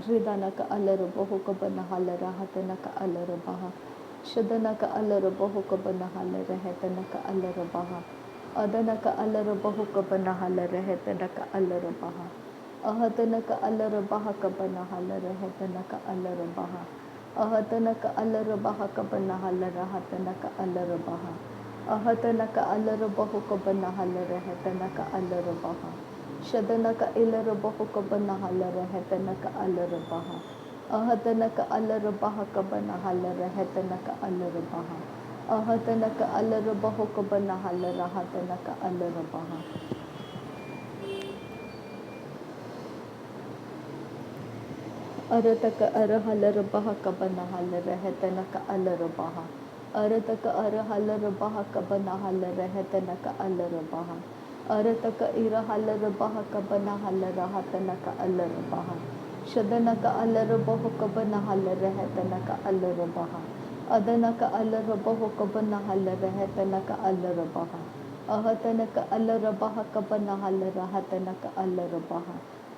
Ridanaka alarabahuka banahalara hatanaka alarabaha. Shadanaka alarabahuka banahalara hetanaka alarabaha. Adanaka alarabahuka banahalara hetanaka alarabaha. Ahatanaka alarabaha kabanahalara hetanaka alarabaha. Ahatanaka alarabaha kabanahalara hatanaka alarabaha. Ahatanaka alarabahuka banahalara hetanaka alarabaha. Shadanaka ilarabahuka banahalara hetanaka alarabaha. Ahatanaka alarabaha kabanahalara hetanaka alarabaha. Ahatanaka alarabahuka banahalara hatanaka alarabaha. Arataka arahalarabaha kabanahalara hetanaka alarabaha. Arataka arahalarabaha kabanahalara hetanaka alarabaha. Arataka irahalarabaha kabanahalara hatanaka alarabaha. Shadanaka alarabahu kabanahalara hetanaka alarabaha. Adanaka alarabahu kabanahalara hetanaka alarabaha. Ahatanaka alarabaha kabanahalara hatanaka alarabaha.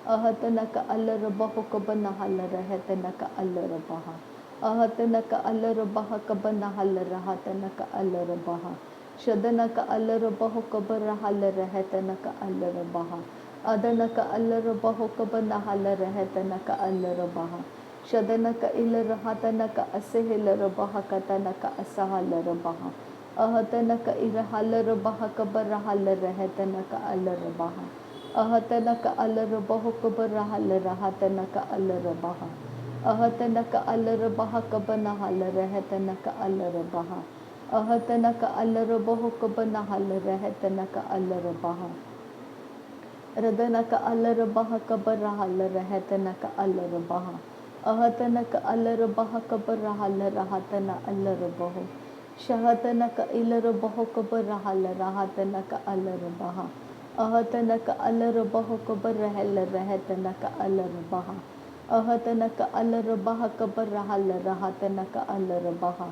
Ahatanaka alarabahu kabanahalara hetanaka alarabaha. Ahatanaka alarabaha kabanahalara hatanaka alarabaha. Shadanaka alarabahu kabanahalara hetanaka alarabaha. Adanaka alarabahu kabanahalara hetanaka alarabaha. Shadanaka ilarahatanaka asehilarabaha katanaka asahalarabaha. Ahatanaka irahalarabaha kabarahalara hetanaka alarabaha. Ahatanaka alarabahu kabarahalara hatanaka alarabaha. Ahatanaka alarabaha kabanahalara hetanaka alarabaha. Ahatanaka alarabahu kabanahalara hetanaka alarabaha. Radanaka alarabaha kabarahalara hetanaka alarabaha. Ahatanaka alarabaha kabarahalara hatana alarabahu. Shahatanaka ilarabahu kabarahalara hatanaka alarabaha. Ahatanaka alarabahu kabarahalara hetanaka alarabaha. Ahatanaka alarabaha kabarahalara hatanaka alarabaha.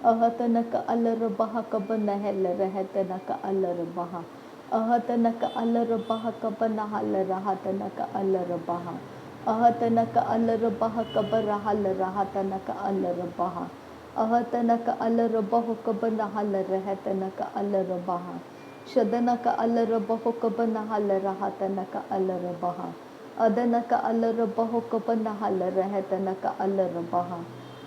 Ahatanaka alarabaha kabanahalara hetanaka alarabaha. Ahatanaka alarabaha kabanahalara hatanaka alarabaha. Ahatanaka alarabaha kabarahalara hatanaka alarabaha. Ahatanaka alarabahu kabanahalara hetanaka alarabaha. Shadanaka alarabahu kabanahalara hatanaka alarabaha. Adanaka alarabahu kabanahalara hetanaka alarabaha.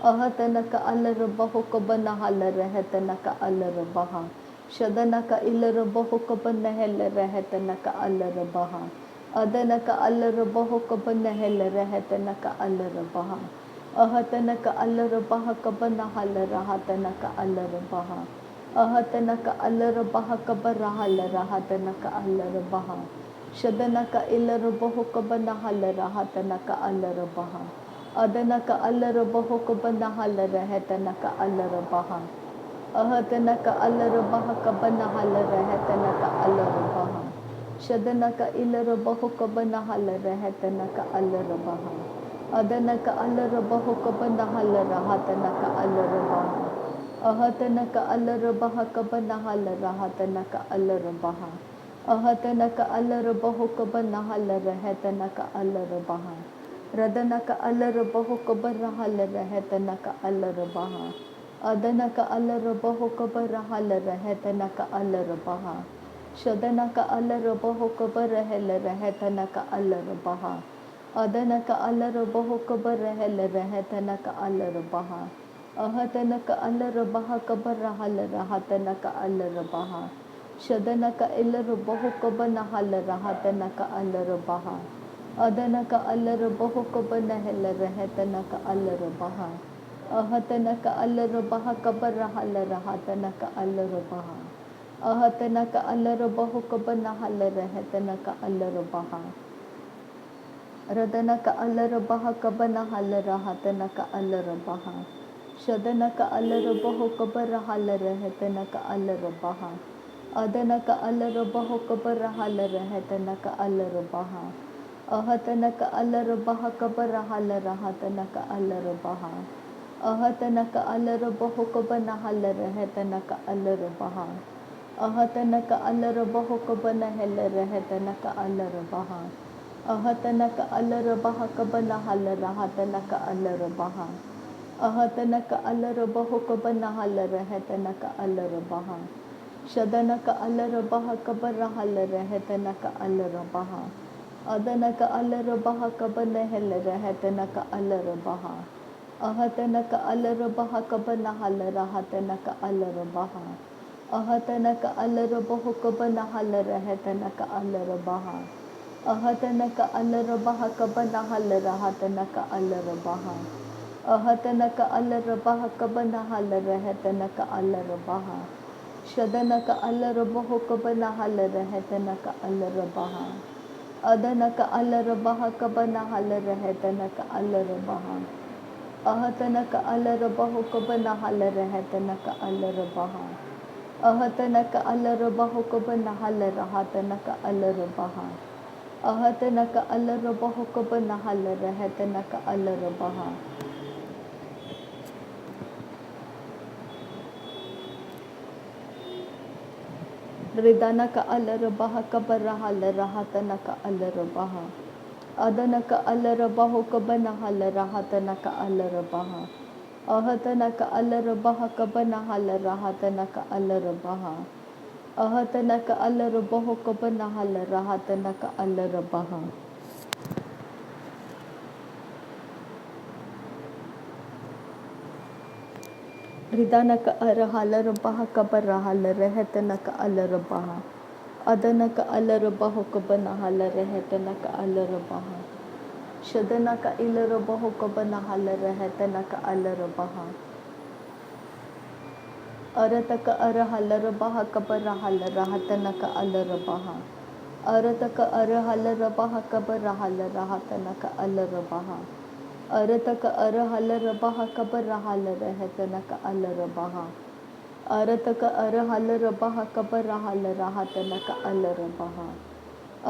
Ahatanaka alarabahu kabanahalara hetanaka alarabaha. Shadanaka ilarabahu kabanahalara hetanaka alarabaha. Adanaka alarabahu kabanahalara hetanaka alarabaha. Ahatanaka alarabaha kabanahalara hatanaka alarabaha. Ahatanaka alarabaha kabarahalara hatanaka alarabaha. Shadanaka ilarabahu kabanahalara hatanaka alarabaha. Adanaka alarabahu kabanahalara hetanaka alarabaha. Ahatanaka alarabaha kabanahalara hetanaka alarabaha. Shadanaka ilarabahu kabanahalara hetanaka alarabaha. Adanaka alarabahu kabanahalara hatanaka alarabaha. Ahatanaka alarabaha kabanahalara hatanaka alarabaha. Ahatanaka alarabahu kabanahalara hetanaka alarabaha. Radanaka alarabahu kabarahalara hetanaka alarabaha. Adanaka alarabahu kabarahalara hetanaka alarabaha. Shadanaka alarabahu kabarahalara hetanaka alarabaha. Adanaka alarabahu kabarahalara hetanaka alarabaha. Ahatanaka alarabaha kabarahalara hatanaka alarabaha. Shadanaka ilarabahu kabanahalara hatanaka alarabaha. Adanaka alarabahu kabanahalara hetanaka alarabaha. Ahatanaka alarabaha kabarahalara hatanaka alarabaha. Ahatanaka alarabahu kabanahalara hetanaka alarabaha. Radanaka alarabaha kabanahalara hatanaka alarabaha. Shadanaka alarabahu kabarahalara hetanaka alarabaha. Adanaka alarabahu kabarahalara hetanaka alarabaha. Ahatanaka alarabaha kabarahalara hatanaka alarabaha. Ahatanaka alarabahu kabanahalara hetanaka alarabaha. Ahatanaka alarabahu kabanahalara hetanaka alarabaha. अहतनक अलरबह कबनहल रहतनक अलरबह अहतनक अलरबह कबनहल रहतनक अलरबह शदनक अलरबह कबरहल रहतनक अलरबह अदनक अलरबह कबनहल रहतनक अलरबह अहतनक अलरबह कबनहल रहतनक अलरबह अहतनक अलरबह कबनहल रहतनक अलरबह अहतनक अलरबह कबनहल रहतनक अलरबह अहतनक अलरबह कबनहल रहतनक अलरबह शदनक अलरबह कबनहल रहतनक अलरबह अदनक अलरबह कबनहल रहतनक अलरबह अहतनक अलरबह कबनहल रहतनक अलरबह अहतनक अलरबह कबनहल रहतनक अलरबह अहतनक अलरबह कबनहल रहतनक अलरबह रिदनक अलरबह कबरहल रहतनक अलरबह अदनक अलरबह कबनहल रहतनक अलरबह अहतनक अलरबह कबनहल रहतनक अलरबह अहतनक अलरबह कबनहल रहतनक अलरबह रिदनक अलरबह कबरहल रहतनक अलरबह अदनक अलरबह कबनहल रहतनक अलरबह शदनक अलरबह कबनहल रहतनक अलरबह अरतक अलरबह कबरहल रहतनक अलरबह अरतक अलरबह कबरहल रहतनक अलरबह अरतक अलरबह कबरहल रहतनक अलरबह अरतक अलरबह कबरहल रहतनक अलरबह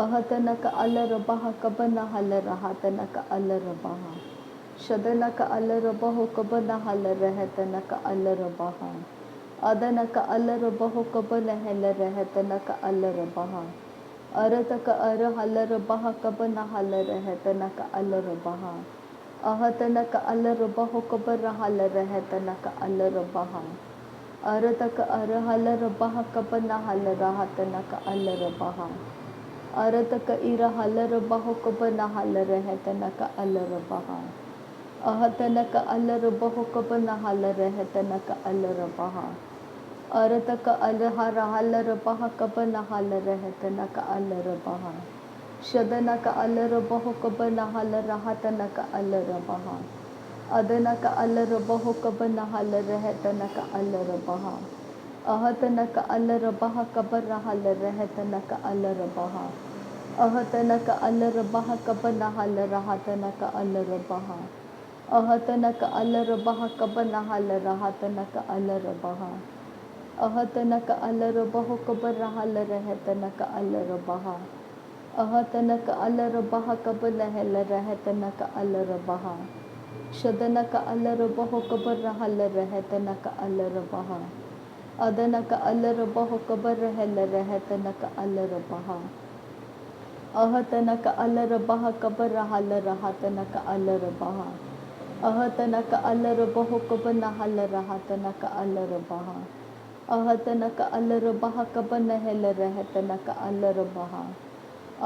अहतनक अलरबह कबनहल रहतनक अलरबह शदनक अलरबह कबनहल रहतनक अलरबह अदनक अलरबह कबनहल रहतनक अलरबह अरतक अलरबह कबनहल रहतनक अलरबह अहतनक अलरबह कबरहल रहतनक अलरबह अरतक अलरबह कबनहल रहतनक अलरबह अरतक अलरबह कबनहल रहतनक अलरबह अहतनक अलरबह कबनहल रहतनक अलरबह अरतक अलरबह कबनहल रहतनक अलरबह शदनक अलरबह कबनहल रहतनक अलरबह अदनक अलरबह कबनहल रहतनक अलरबह अहतनक अलरबह कबरहल रहतनक अलरबह अहतनक अलरबह कबनहल रहतनक अलरबह अहतनक अलरबह कबनहल रहतनक अलरबह अहतनक अलरबह कबरहल रहतनक अलरबह अहतनक अलरबह कबनहल रहतनक अलरबह शदनक अलरबह कबरहल रहतनक अलरबह अदनक अलरबह कबरहल रहतनक अलरबह अहतनक अलरबह कबरहल रहतनक अलरबह अहतनक अलरबह कबनहल रहतनक अलरबह अहतनक अलरबह कबनहल रहतनक अलरबह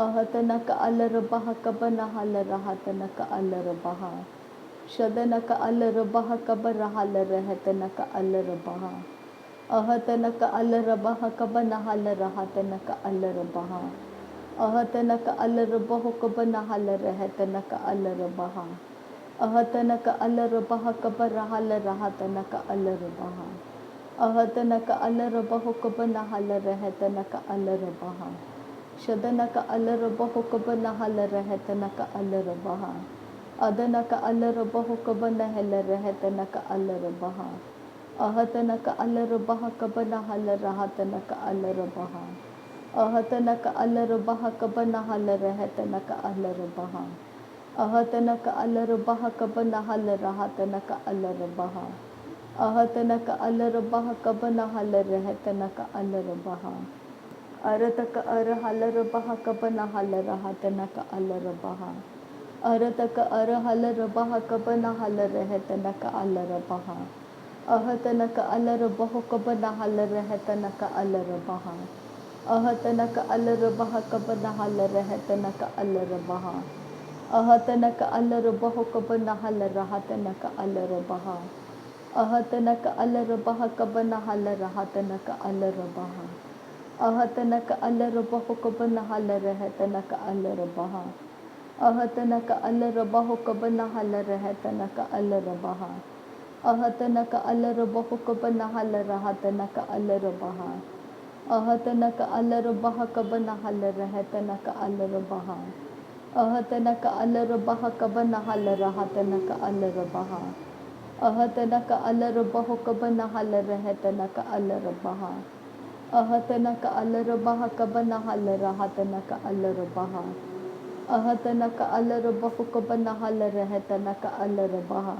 अहतनक अलरबह कबनहल रहतनक अलरबह शदनक अलरबह कबरहल रहतनक अलरबह अहतनक अलरबह कबनहल रहतनक अलरबह अहतनक अलरबह कबनहल रहतनक अलरबह अहतनक अलरबह कबरहल रहतनक अलरबह अहतनक अलरबह कबनहल रहतनक अलरबह शदनक अलरबह कबनहल रहतनक अलरबह अदनक अलरबह कबनहल रहतनक अलरबह अहतनक अलरबह कबनहल रहतनक अलरबह अहतनक अलरबह कबनहल रहतनक अलरबह अहतनक अलरबह कबनहल रहतनक अलरबह अहतनक अलरबह कबनहल रहतनक अलरबह अरतक अर huller बह कब न हल रहा तनक अलर बहा अरतक अर huller बह कब न हल रह तनक अलर बहा अहतनक अलर बह कब न हल रह तनक अलर बहा अहतनक अलर बह कब न हल रह तनक अलर बहा अहतनक अलर बह कब न हल रहा तनक अलर बहा अहतनक अलर बह कब न हल रहा तनक अलर बहा अहतनक अलर बह कब न हल रह तनक अलर बहा अहतनक अलर बह कब न हल रह तनक अलर बहा अहतनक अलर बह कब न हल रहा तनक अलर बहा अहतनक अलर बह कब न हल रह तनक अलर बहा अहतनक अलर बह कब न हल रहा तनक अलर बहा अहतनक अलर बह कब न हल रह तनक अलर बहा अहतनक अलर बह कब न हल रहा तनक अलर बहा अहतनक अलर बह कब न हल रह तनक अलर बहा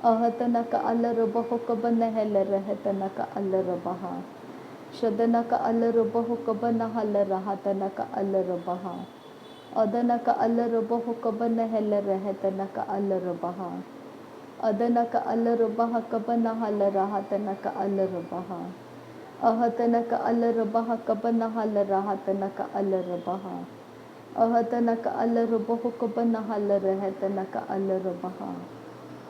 अहतनक अलर बह कब न हल रह तनक अलर बहा शदनक अलर बह कब न हल रहा तनक अलर बहा अदनक अलर बह कब न हल रह तनक अलर बहा अदनक अलर बह कब न हल रहा तनक अलर बहा अहतनक अलर बह कब न हल रहा तनक अलर बहा अहतनक अलर बह कब न हल रह तनक अलर बहा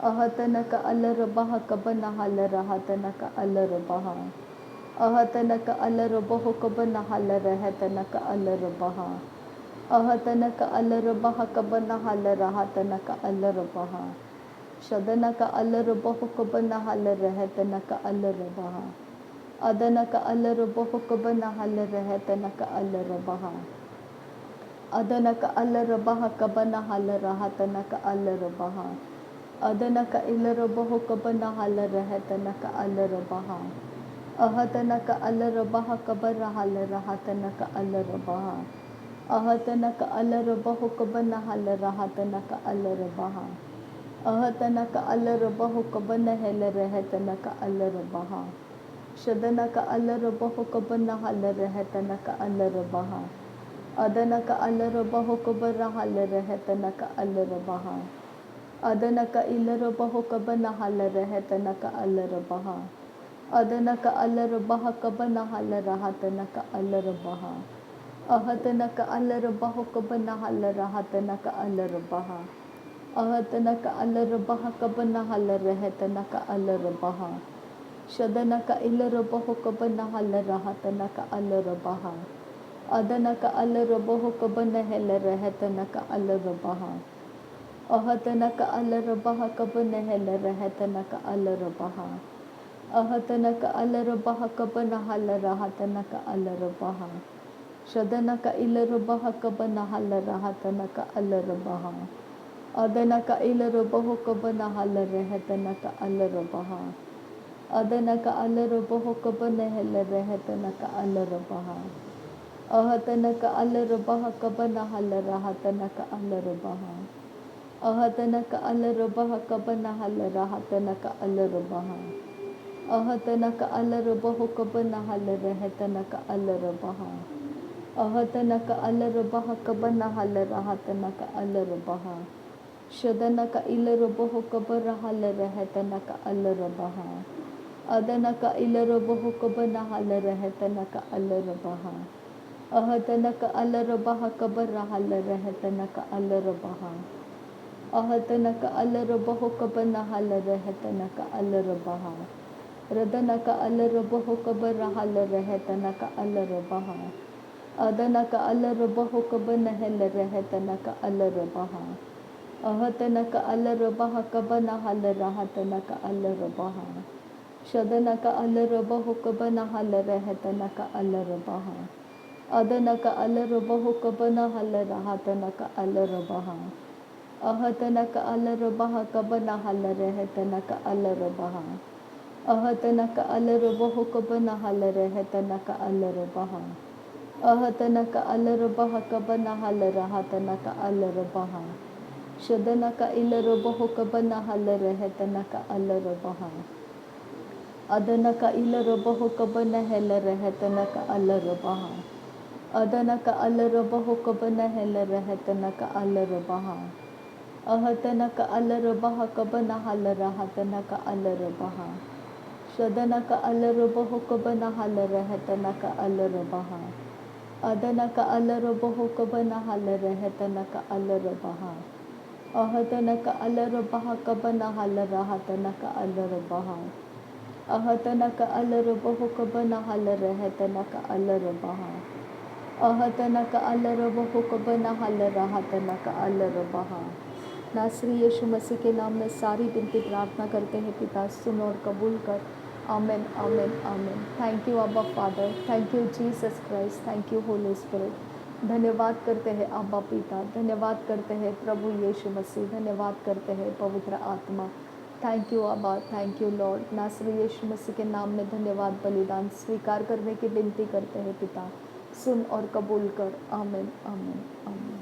अहतनक अलर बह कब न हल रहा तनक अलर बहा अहतनक अलर बह कब न हल रह तनक अलर बहा अहतनक अलर बह कब न हल रहा तनक अलर बहा शदनक अलर बह कब न हल रह तनक अलर बहा अदनक अलर बह कब न हल रह तनक अलर बहा अदनक अलर बह कब न हल रहा तनक अलर बहा अदनक इलर बह कब न हल रह तनक अलर बहा अहतनक अलर बह कब न हल रहा तनक अलर बहा अहतनक अलर बह कब न हल रहा तनक अलर बहा अहतनक अलर बह कब न हल रह तनक अलर बहा शदनक अलर बह कब न हल रह तनक अलर बहा अदनक अलर बह कब न हल रह तनक अलर बहा अदनक इलर बह कब न हल रह तनक अलर बहा अदनक अलर बह कब न हल रहा तनक अलर बहा अहतनक अलर बह कब न हल रहा तनक अलर बहा अहतनक अलर बह कब न हल रह तनक अलर बहा शदनक इलर बह कब न हल रहा तनक अलर बहा अदनक अलर बह कब न हल रह तनक अलर बहा अहतनक अलर बह कब न हल रह तनक अलर बहा अहतनक अलर बह कब न हल रहा तनक अलर बहा शदनक इलर बह कब न हल रहा तनक अलर बहा अदनक इलर बह कब न हल रह तनक अलर बहा अदनक अलर बह कब न हल रह तनक अलर बहा अहतनक अलर बह कब न हल रहा तनक अलर बहा अहतनक अलर बह कब न हल रहा तनक अलर बहा अहतनक अलर बह कब न हल रह तनक अलर बहा अहतनक अलर बह कब न हल रहा तनक अलर बहा शदनक इलर बह कब न हल रह तनक अलर बहा अदनक इलर बह कब न हल रह तनक अलर बहा अहतनक अलर बह कब न हल रह तनक अलर बहा अहतनक अलर बह कब न हल रह तनक अलर बहा रदनक अलर बह कब न हल रह तनक अलर बहा अदनक अलर बह कब न हल रह तनक अलर बहा अहतनक अलर बह कब न हल रहा तनक अलर बहा शदनक अलर बह कब न हल रह तनक अलर बहा अदनक अलर बह कब न हल रहा तनक अलर बहा अहतनक अलर बह कब न हल रह तनक अलर बहा अहतनक अलर बह कब न हल रह तनक अलर बहा अहतनक अलर बह कब न हल रहा तनक अलर बहा शदनक इलर बह कब न हल रह तनक अलर बहा अदनक इलर बह कब न हल रह तनक अलर बहा अदन का अल रबह कबन हल रहतन का अल रबहा अहतन का अल रबह कबन हल रहतन का अल रबहा शदन का अल रबह कबन हल रहतन का अल रबहा अदन का अल रबह कबन हल रहतन का अल रबहा अहतन का अल रबह कबन हल रहतन का अल रबहा अहतन का अल रबह कबन हल रहतन का अल रबहा अहतन का अल रबह कबन हल रहतन का अल रबहा। नासरी यीशु मसीह के नाम में सारी विनती प्रार्थना करते हैं पिता, सुन और कबूल कर। आमेन आमेन आमेन। थैंक यू अब्बा father, thank you Jesus Christ, thank you Holi spirit. धन्यवाद करते हैं अब्बा पिता, धन्यवाद करते हैं प्रभु यीशु मसीह, धन्यवाद करते हैं पवित्र आत्मा। थैंक यू अब्बा, थैंक यू लॉर्ड। नासरी यीशु मसीह के नाम में धन्यवाद बलिदान स्वीकार करने की विनती करते हैं पिता, सुन और कबूल कर। आमेन आमेन आमेन।